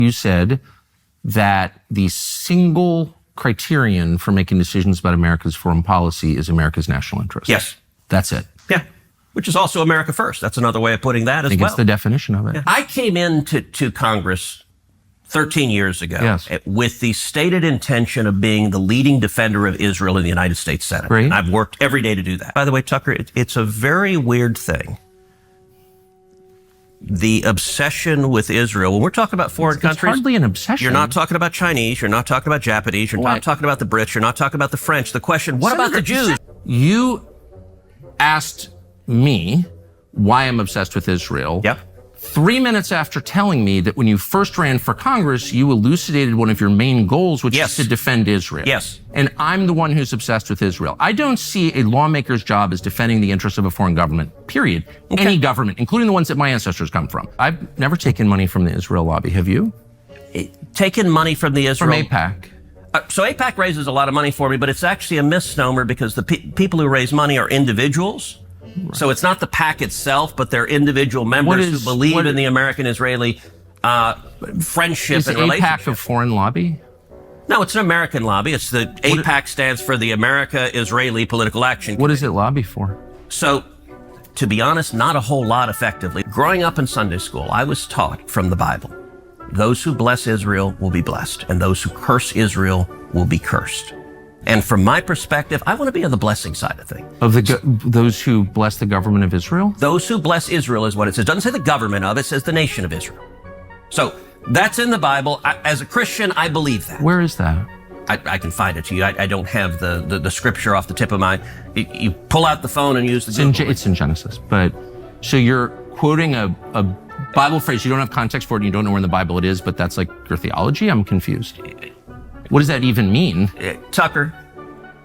You said that the single criterion for making decisions about America's foreign policy is America's national interest. Yes. That's it. Yeah. Which is also America first. That's another way of putting that as well. I think it's the definition of it. Yeah. I came into Congress 13 years ago with the stated intention of being the leading defender of Israel in the United States Senate. Great. And I've worked every day to do that. By the way, Tucker, it's a very weird thing. The obsession with Israel, when we're talking about foreign countries, it's hardly an obsession. You're not talking about Chinese, you're not talking about Japanese, you're not talking about the Brits, you're not talking about the French. The question, what about the Jews? You asked me why I'm obsessed with Israel. Yep. 3 minutes after telling me that when you first ran for Congress, you elucidated one of your main goals, which is to defend Israel. Yes. And I'm the one who's obsessed with Israel. I don't see a lawmaker's job as defending the interests of a foreign government, period. Okay. Any government, including the ones that my ancestors come from. I've never taken money from the Israel lobby. Have you? Taken money from the Israel... From AIPAC. So AIPAC raises a lot of money for me, but it's actually a misnomer because the people who raise money are individuals. Right. So it's not the PAC itself, but they're individual members who believe in the American-Israeli friendship and relationship. Is AIPAC a foreign lobby? No, it's an American lobby. It's the AIPAC stands for the America-Israeli Political Action Committee. What does it lobby for? So, to be honest, not a whole lot effectively. Growing up in Sunday school, I was taught from the Bible, those who bless Israel will be blessed, and those who curse Israel will be cursed. And from my perspective, I want to be on the blessing side of things. Of those who bless the government of Israel? Those who bless Israel is what it says. It doesn't say the government of, it says the nation of Israel. So that's in the Bible. As a Christian, I believe that. Where is that? I can find it to you. I don't have the scripture off the tip of my... You pull out the phone and use the Google. It's in Genesis. But so you're quoting a Bible phrase. You don't have context for it and you don't know where in the Bible it is, but that's like your theology? I'm confused. What does that even mean? Tucker.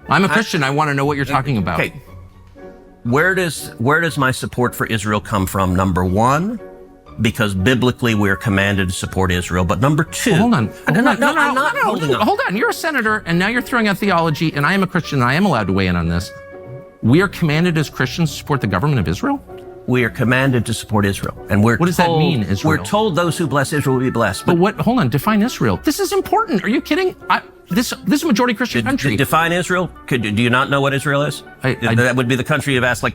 I'm a Christian. I want to know what you're talking about. Okay. Where does my support for Israel come from? Number one, because biblically we're commanded to support Israel. But number two... Well, hold on. I'm not holding on. Hold on. You're a senator, and now you're throwing out theology, and I am a Christian, and I am allowed to weigh in on this. We are commanded as Christians to support the government of Israel? We are commanded to support Israel. And what does that mean, Israel? We're told those who bless Israel will be blessed. But what, hold on, define Israel. This is important. Are you kidding? This is a majority Christian country. Define Israel? Do you not know what Israel is? That would be the country you've asked like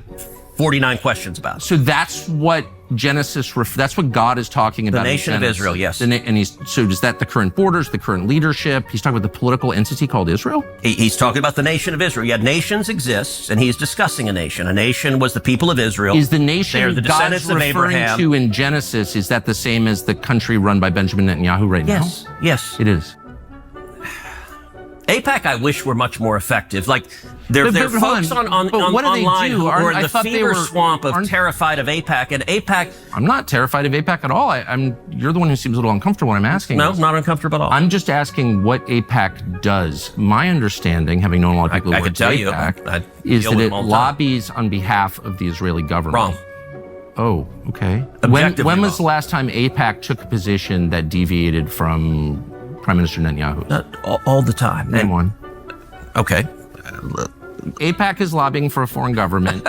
49 questions about. So that's what Genesis, that's what God is talking about. The nation of Israel, yes. So is that the current borders, the current leadership? He's talking about the political entity called Israel? He's talking about the nation of Israel. Yeah, nations exist, and he's discussing a nation. A nation was the people of Israel. Is the nation the God's referring to in Genesis, is that the same as the country run by Benjamin Netanyahu right now? Yes. It is. AIPAC, I wish were much more effective. Like, there are folks online who are in the fever swamp of terrified of AIPAC, and AIPAC... I'm not terrified of AIPAC at all. You're the one who seems a little uncomfortable when I'm asking. No, not uncomfortable at all. I'm just asking what AIPAC does. My understanding, having known a lot of people who work at AIPAC, is that it lobbies on behalf of the Israeli government. Wrong. Oh, okay. When was the last time AIPAC took a position that deviated from Prime Minister Netanyahu? All the time. Name one. Okay. AIPAC is lobbying for a foreign government.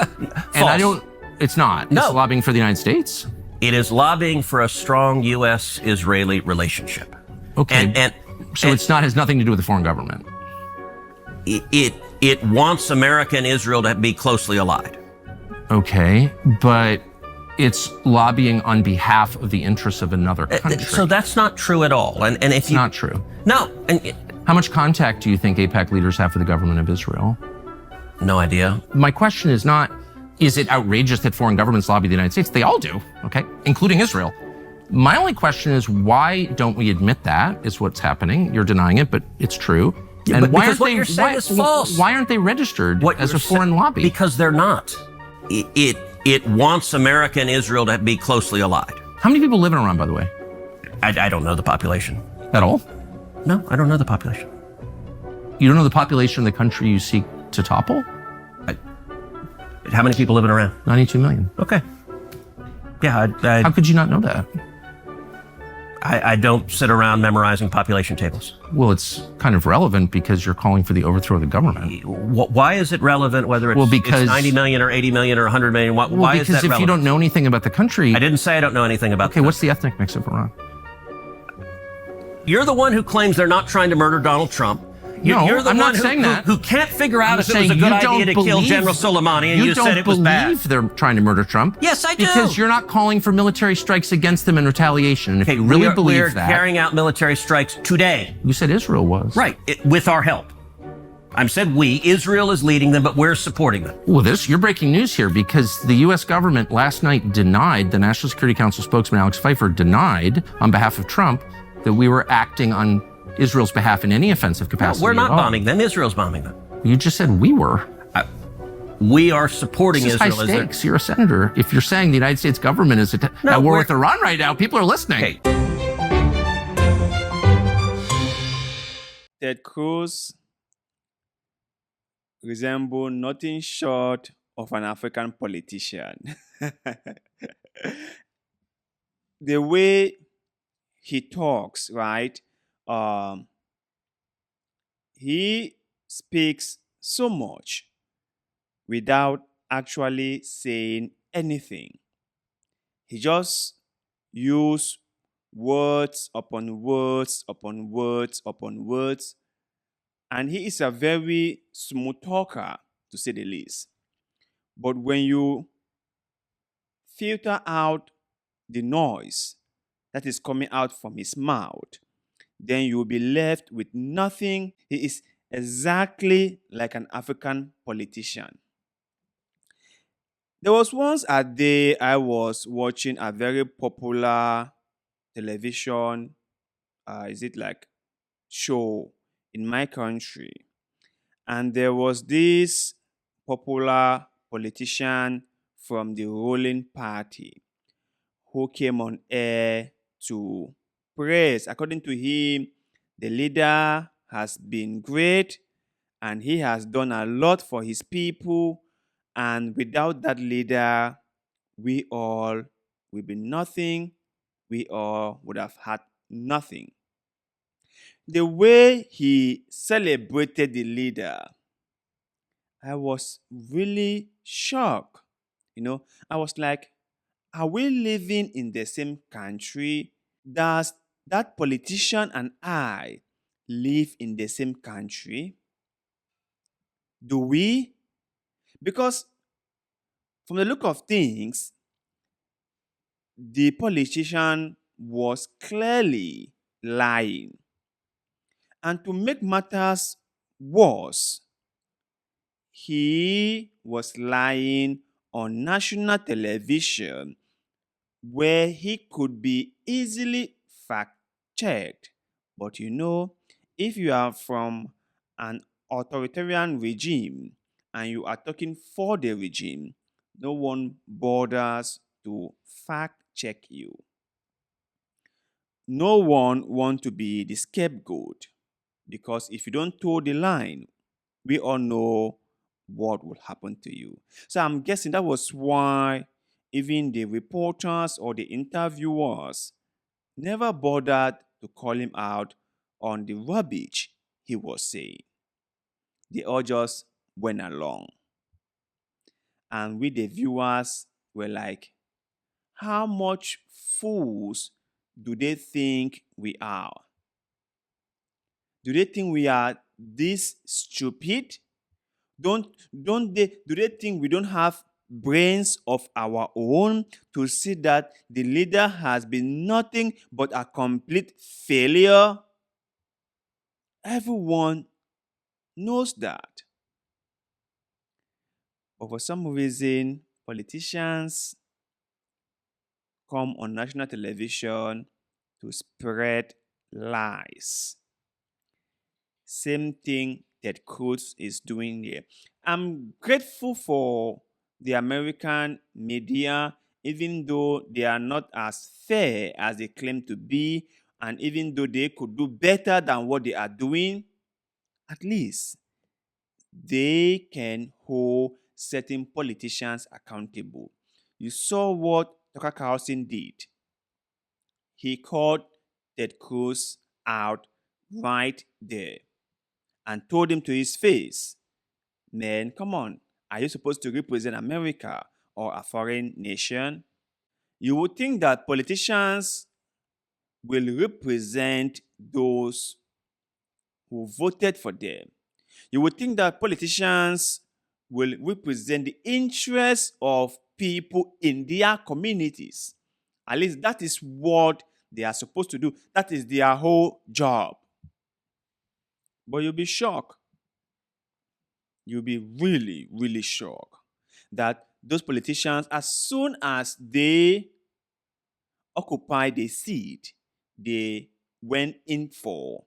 And it's not. It's lobbying for the United States. It is lobbying for a strong U.S.-Israeli relationship. Okay. So it has nothing to do with the foreign government. It wants America and Israel to be closely allied. Okay. But it's lobbying on behalf of the interests of another country. So that's not true at all. And if it's not true. No. How much contact do you think AIPAC leaders have with the government of Israel? No idea. My question is not, is it outrageous that foreign governments lobby the United States? They all do, okay, including Israel. My only question is, why don't we admit that is what's happening? You're denying it, but it's true. Yeah, and why is false. Why aren't they registered as a foreign lobby? Because they're not. It wants America and Israel to be closely allied. How many people live in Iran, by the way? I don't know the population. At all? No, I don't know the population. You don't know the population of the country you seek to topple? How many people live in Iran? 92 million. Okay. Yeah, how could you not know that? I don't sit around memorizing population tables. Well, it's kind of relevant because you're calling for the overthrow of the government. Why is it relevant whether it's 90 million or 80 million or 100 million? Why is that relevant? Because if you don't know anything about the country... I didn't say I don't know anything about Okay, what's the ethnic mix of Iran? You're the one who claims they're not trying to murder Donald Trump. No, You're the I'm one not saying that. who can't figure out I'm if it was a saying good you don't idea to kill believe- General Soleimani, and you said it was don't bad. believe they're trying to murder Trump. Yes, I do. Because you're not calling for military strikes against them in retaliation. And if you really we're believe that, carrying out military strikes today. you said Israel was. Right, with our help. I said we. Israel is leading them, but we're supporting them. Well, you're breaking news here, because the U.S. government last night denied, the National Security Council spokesman Alex Pfeiffer denied on behalf of Trump that we were acting on Israel's behalf in any offensive capacity. No, we're not at all. bombing them. Israel's bombing them. You just said we were. We are supporting This is Israel. high stakes. You're a senator. If you're saying the United States government is at war with Iran right now, people are listening. Okay. Ted Cruz resembles nothing short of an African politician. The way he talks, right? He speaks so much without actually saying anything. He just uses words upon words upon words upon words, and he is a very smooth talker, to say the least. But when you filter out the noise that is coming out from his mouth, then you'll be left with nothing. He is exactly like an African politician. There was once a day I was watching a very popular television, show in my country. And there was this popular politician from the ruling party who came on air to praise. According to him, the leader has been great and he has done a lot for his people. And without that leader, we all will be nothing. We all would have had nothing. The way he celebrated the leader, I was really shocked. I was like, are we living in the same country? Does that politician and I live in the same country? Do we? Because from the look of things, the politician was clearly lying. And to make matters worse, he was lying on national television where he could be easily fact-checked. But if you are from an authoritarian regime and you are talking for the regime, no one bothers to fact-check you. No one wants to be the scapegoat, because if you don't toe the line, we all know what will happen to you. So I'm guessing that was why even the reporters or the interviewers never bothered to call him out on the rubbish he was saying. They all just went along. And we, the viewers, were like, how much fools do they think we are? Do they think we are this stupid? Do they think we don't have brains of our own to see that the leader has been nothing but a complete failure? Everyone knows that. But for some reason, politicians come on national television to spread lies. Same thing that Cruz is doing here. I'm grateful for the American media, even though they are not as fair as they claim to be, and even though they could do better than what they are doing, at least they can hold certain politicians accountable. You saw what Tucker Carlson did. He called Ted Cruz out right there and told him to his face, man, come on, are you supposed to represent America or a foreign nation? You would think that politicians will represent those who voted for them. You would think that politicians will represent the interests of people in their communities. At least that is what they are supposed to do. That is their whole job. But you'll be shocked. You'll be really, really shocked that those politicians, as soon as they occupy the seat they went in for,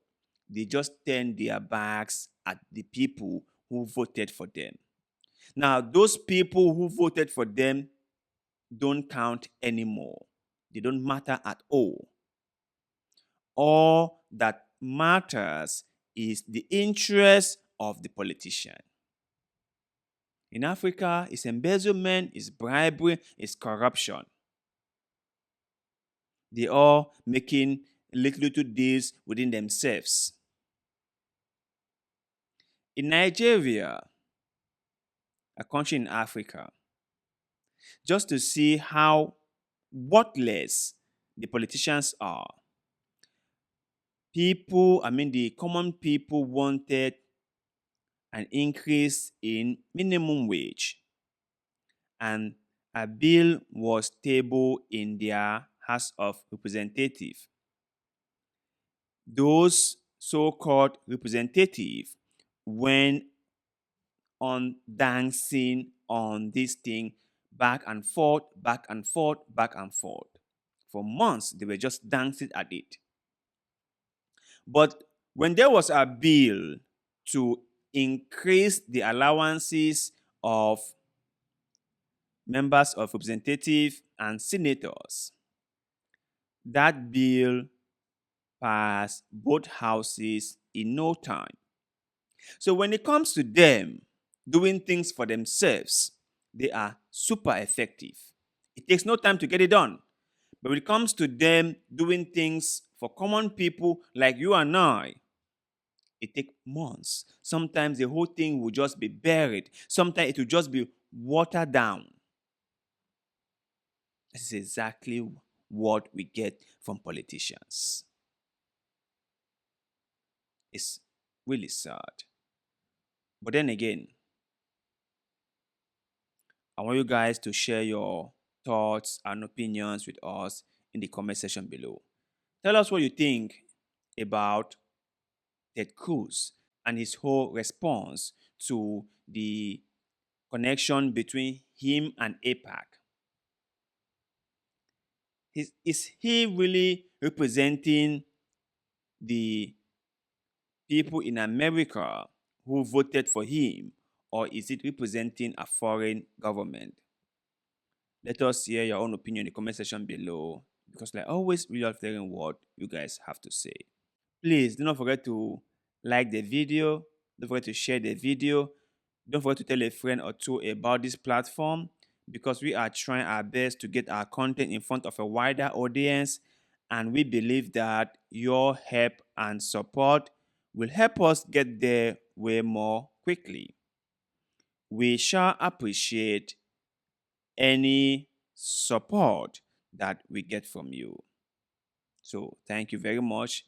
they just turn their backs at the people who voted for them. Now, those people who voted for them don't count anymore. They don't matter at all. All that matters is the interest of the politician. In Africa, it's embezzlement, it's bribery, it's corruption. They are making little deals within themselves. In Nigeria, a country in Africa, just to see how worthless the politicians are, the common people wanted an increase in minimum wage, and a bill was tabled in their House of Representatives. Those so-called representatives went on dancing on this thing back and forth, back and forth, back and forth. For months, they were just dancing at it. But when there was a bill to increase the allowances of members of representatives and senators, that bill passed both houses in no time. So when it comes to them doing things for themselves, they are super effective. It takes no time to get it done. But when it comes to them doing things for common people like you and I, it takes months. Sometimes the whole thing will just be buried. Sometimes it will just be watered down. This is exactly what we get from politicians. It's really sad. But then again, I want you guys to share your thoughts and opinions with us in the comment section below. Tell us what you think about Ted Cruz and his whole response to the connection between him and AIPAC. Is he really representing the people in America who voted for him, or is it representing a foreign government? Let us hear your own opinion in the comment section below, because like always, we love hearing what you guys have to say. Please do not forget to like the video, don't forget to share the video, don't forget to tell a friend or two about this platform, because we are trying our best to get our content in front of a wider audience, and we believe that your help and support will help us get there way more quickly. We shall appreciate any support that we get from you. So thank you very much.